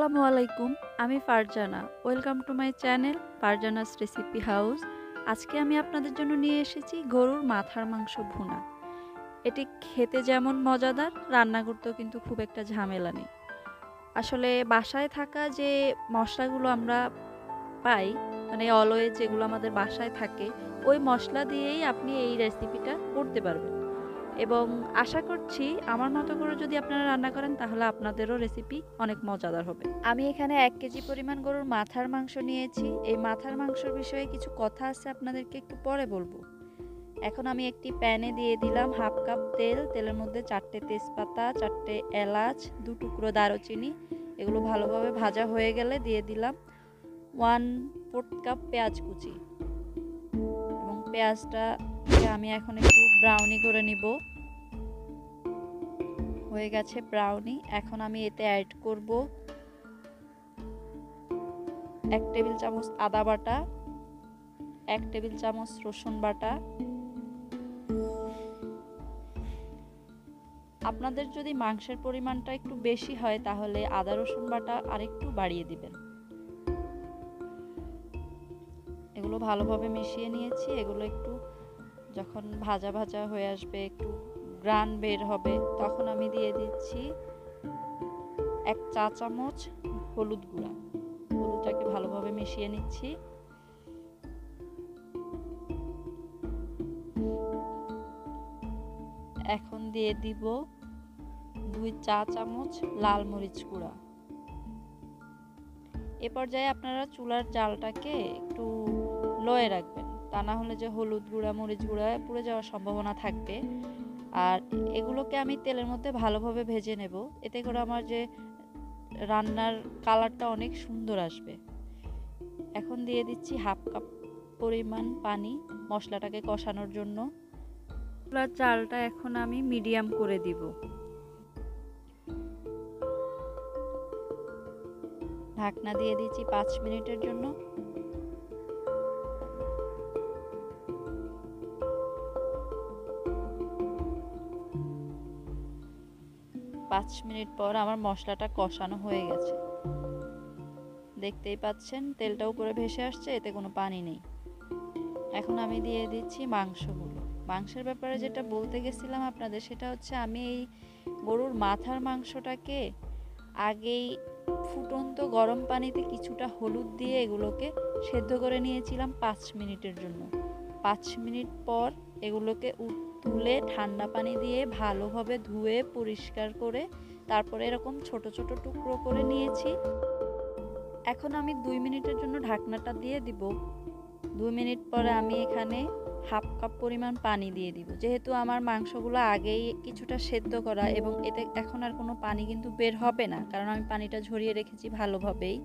আসসালামু আলাইকুম। আমি Farzana. Welcome to my channel Farzana's recipe house. আজকে আমি আপনাদের জন্য নিয়ে এসেছি গরুর মাথার মাংস ভুনা। এটি খেতে যেমন মজাদার, রান্না করতেও কিন্তু খুব একটা ঝামেলা নেই। আসলে বাসায় থাকা যে মশলাগুলো আমরা পাই, মানে অলওয়েজ যেগুলো আমাদের বাসায় থাকে, ওই মশলা দিয়েই আপনি এই রেসিপিটা করতে পারবেন। এবং আশা করছি আমার মতো করে যদি আপনারা রান্না করেন তাহলে আপনাদেরও রেসিপি অনেক মজাদার হবে। আমি এখানে 1 কেজি পরিমাণ গরুর মাথার মাংস নিয়েছি। এই মাথার মাংসের বিষয়ে কিছু কথা আছে, আপনাদেরকে একটু পরে বলবো। এখন আমি একটি প্যানে দিয়ে দিলাম হাফ কাপ তেল। তেলের মধ্যে 4টে তেজপাতা, 4টে এলাচ, 2 টুকরো দারুচিনি, এগুলো ভালোভাবে ভাজা হয়ে গেলে দিয়ে দিলাম 1/4 কাপ পেঁয়াজ কুচি। এবং পেঁয়াজটাকে আমি এখন একটু ব্রাউনি করে নিব। হয়ে গেছে ব্রাউনি। এখন আমি এতে অ্যাড করব 1 টেবিল চামচ আদা বাটা, 1 টেবিল চামচ রসুন বাটা। আপনাদের যদি মাংসের পরিমাণটা একটু বেশি হয় তাহলে আদা রসুন বাটা আরেকটু বাড়িয়ে দিবেন। এগুলো ভালোভাবে মিশিয়ে নিয়েছি। এগুলো একটু যখন ভাজা ভাজা হয়ে আসবে, একটু গ্রান বের হবে, তখন আমি দিয়ে দিচ্ছি 1 চা চামচ হলুদ গুঁড়া। হলুদটাকে ভালোভাবে মিশিয়ে নিচ্ছি। এখন দিয়ে দিব 2 চা চামচ লাল মরিচ গুঁড়া। এ পর্যায়ে আপনারা চুলার জালটাকে একটু লোয়ে রাখবেন, তা না হলে যে হলুদ গুঁড়া মরিচ গুঁড়া পুড়ে যাওয়ার সম্ভাবনা থাকবে। আর এগুলোকে আমি তেলের মধ্যে ভালোভাবে ভেজে নেব, এতে করে আমার যে রান্নার কালারটা অনেক সুন্দর আসবে। এখন দিয়ে দিচ্ছি হাফ কাপ পরিমাণ পানি মশলাটাকে কষানোর জন্য। চুলার জালটা এখন আমি মিডিয়াম করে দিব। ঢাকনা দিয়ে দিচ্ছি 5 মিনিটের জন্য। 5 মিনিট পর আমার মশলাটা কষানো হয়ে গেছে। দেখতেই পাচ্ছেন তেলটা উপরে ভেসে আসছে, এতে কোনো পানি নেই। এখন আমি দিয়ে দিচ্ছি মাংসগুলো। মাংসের ব্যাপারে যেটা বলতে গেছিলাম আপনাদের, সেটা হচ্ছে আমি এই গরুর মাথার মাংসটাকে আগেই ফুটন্ত গরম পানিতে কিছুটা হলুদ দিয়ে এগুলোকে সেদ্ধ করে নিয়েছিলাম 5 মিনিটের জন্য। 5 মিনিট পর এগুলোকে তুলে ঠান্ডা পানি দিয়ে ভালোভাবে ধুয়ে পরিষ্কার করে তারপরে এরকম ছোট ছোট টুকরো করে নিয়েছি। এখন আমি 2 মিনিটের জন্য ঢাকনাটা দিয়ে দিব। 2 মিনিট পরে আমি এখানে হাফ কাপ পরিমাণ পানি দিয়ে দিব। যেহেতু আমার মাংসগুলো আগেই কিছুটা সেদ্ধ করা এবং এতে এখন আর কোনো পানি কিন্তু বের হবে না, কারণ আমি পানিটা ঝরিয়ে রেখেছি ভালোভাবেই।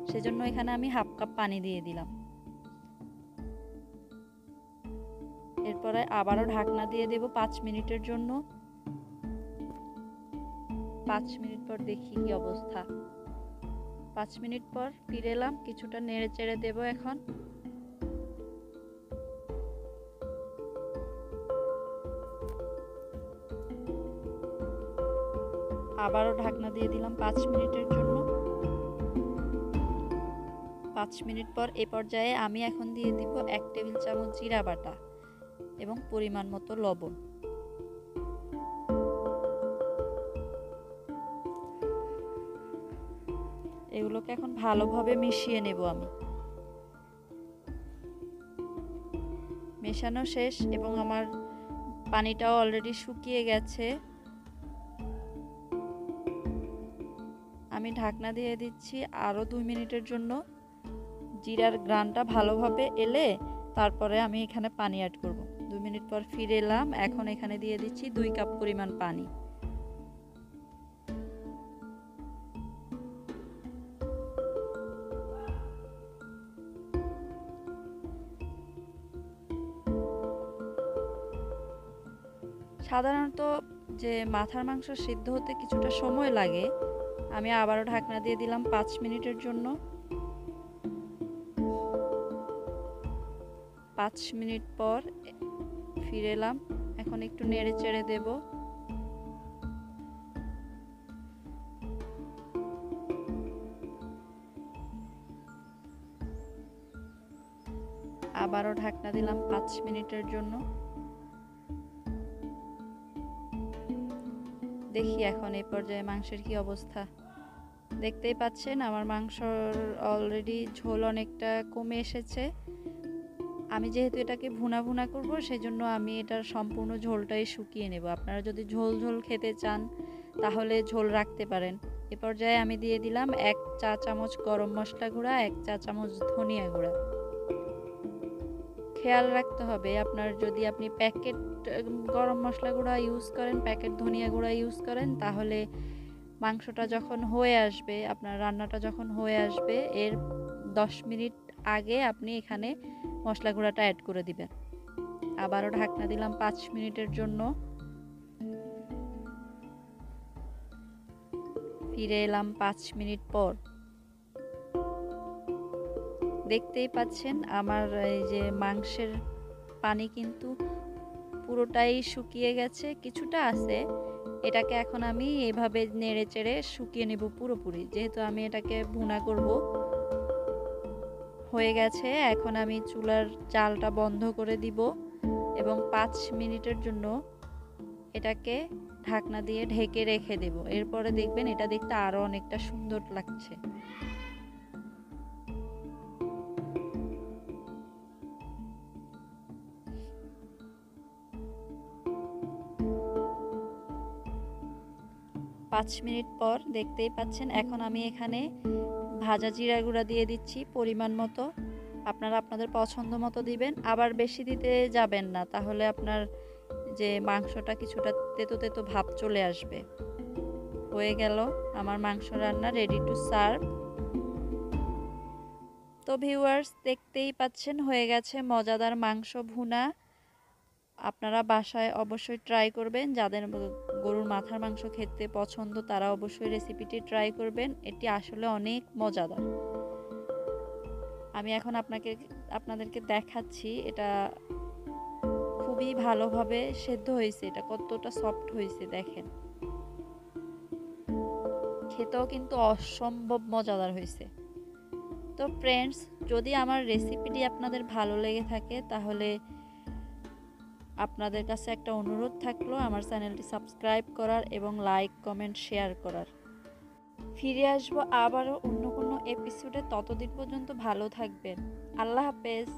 সেজন্য এখানে আমি হাফ কাপ পানি দিয়ে দিলাম। এরপরে আবারও ঢাকনা দিয়ে দেব 5 মিনিটের জন্য। 5 মিনিট পর দেখি কি অবস্থা। 5 মিনিট পর ফিরে এলাম, কিছুটা নেড়ে চেড়ে দেব। এখন আবারও ঢাকনা দিয়ে দিলাম 5 মিনিটের জন্য। 5 মিনিট পর এ পর্যায়ে আমি এখন দিয়ে দিব 1 টেবিল চামচ জিরা বাটা এবং পরিমাণ মতো লবণ। এগুলোকে এখন ভালোভাবে মিশিয়ে নেব আমি। মেশানো শেষ এবং আমার পানিটাও অলরেডি শুকিয়ে গেছে। আমি ঢাকনা দিয়ে দিচ্ছি আরও 2 মিনিটের জন্য। জিরার গ্রানটা ভালোভাবে এলে তারপরে আমি এখানে পানি অ্যাড করব। 2 মিনিট পর ফিরে এলাম। এখন এখানে দিয়ে দিচ্ছি 2 কাপ পরিমাণ পানি। সাধারণত যে মাথার মাংস সিদ্ধ হতে কিছুটা সময় লাগে। আমি আবারও ঢাকনা দিয়ে দিলাম 5 মিনিটের জন্য। 5 মিনিট পর ফিরে এলাম। এখন একটু নেড়ে চেড়ে দেব। আবারও ঢাকনা দিলাম 5 মিনিটের জন্য। দেখি এখন এই পর্যায়ে মাংসের কি অবস্থা। দেখতেই পাচ্ছেন আমার মাংসর অলরেডি ঝোল অনেকটা কমে এসেছে। আমি যেহেতু এটাকে ভুনা ভুনা করব, সেজন্য আমি এটার সম্পূর্ণ ঝোলটাই শুকিয়ে নেব। আপনারা যদি ঝোল ঝোল খেতে চান তাহলে ঝোল রাখতে পারেন। এ পর্যায়ে আমি দিয়ে দিলাম 1 চা চামচ গরম মশলা গুঁড়া, 1 চা চামচ ধনিয়া গুঁড়া। খেয়াল রাখতে হবে আপনার যদি আপনি প্যাকেট গরম মশলা গুঁড়া ইউজ করেন, প্যাকেট ধনিয়া গুঁড়া ইউজ করেন, তাহলে মাংসটা যখন হয়ে আসবে, আপনার রান্নাটা যখন হয়ে আসবে এর 10 মিনিট আগে আপনি এখানে মশলা গুঁড়াটা অ্যাড করে দিবেন। আবারও ঢাকনা দিলাম 5 মিনিটের জন্য। ফিরে এলাম 5 মিনিট পর। দেখতেই পাচ্ছেন আমার এই যে মাংসের পানি কিন্তু পুরোটাই শুকিয়ে গেছে, কিছুটা আছে। এটাকে এখন আমি এভাবে নেড়ে চেড়ে শুকিয়ে নেব পুরোপুরি, যেহেতু আমি এটাকে ভুনা করব। হয়ে গেছে, এখন আমি চুলার জালটা বন্ধ করে দিব এবং 5 মিনিটের জন্য এটাকে ঢাকনা দিয়ে ঢেকে রেখে দেব। এরপরে দেখবেন এটা দেখতে আরো অনেকটা সুন্দর লাগছে। পাঁচ মিনিট পর দেখতেই পাচ্ছেন এখন আমি এখানে ভাজা জিরা গুঁড়া দিয়ে দিচ্ছি পরিমাণ মতো। আপনারা আপনাদের পছন্দ মতো দিবেন, আবার বেশি দিতে যাবেন না, তাহলে আপনার যে মাংসটা কিছুটা তেতো তেতো ভাব চলে আসবে। হয়ে গেল আমার মাংস রান্না রেডি টু সার্ভ। তো ভিউয়ার্স, দেখতেই পাচ্ছেন হয়ে গেছে মজাদার মাংস ভুনা। আপনারা বাসায় অবশ্যই ট্রাই করবেন। যাদের গরুর মাথার মাংস খেতে পছন্দ তারা অবশ্যই রেসিপিটি ট্রাই করবেন। এটি আসলে অনেক মজাদার। আমি এখন আপনাদেরকে দেখাচ্ছি এটা খুবই ভালোভাবে সেদ্ধ হয়েছে, এটা কতটা সফট হয়েছে দেখেন। খেতেও কিন্তু অসম্ভব মজাদার হয়েছে। তো ফ্রেন্ডস, যদি আমার রেসিপিটি আপনাদের ভালো লেগে থাকে তাহলে আপনাদের কাছে একটা অনুরোধ থাকলো আমার চ্যানেলটি সাবস্ক্রাইব করার এবং লাইক কমেন্ট শেয়ার করার। ফিরে আসবো আবারও অন্য কোনো এপিসোডে, ততদিন পর্যন্ত ভালো থাকবেন। আল্লাহ হাফেজ।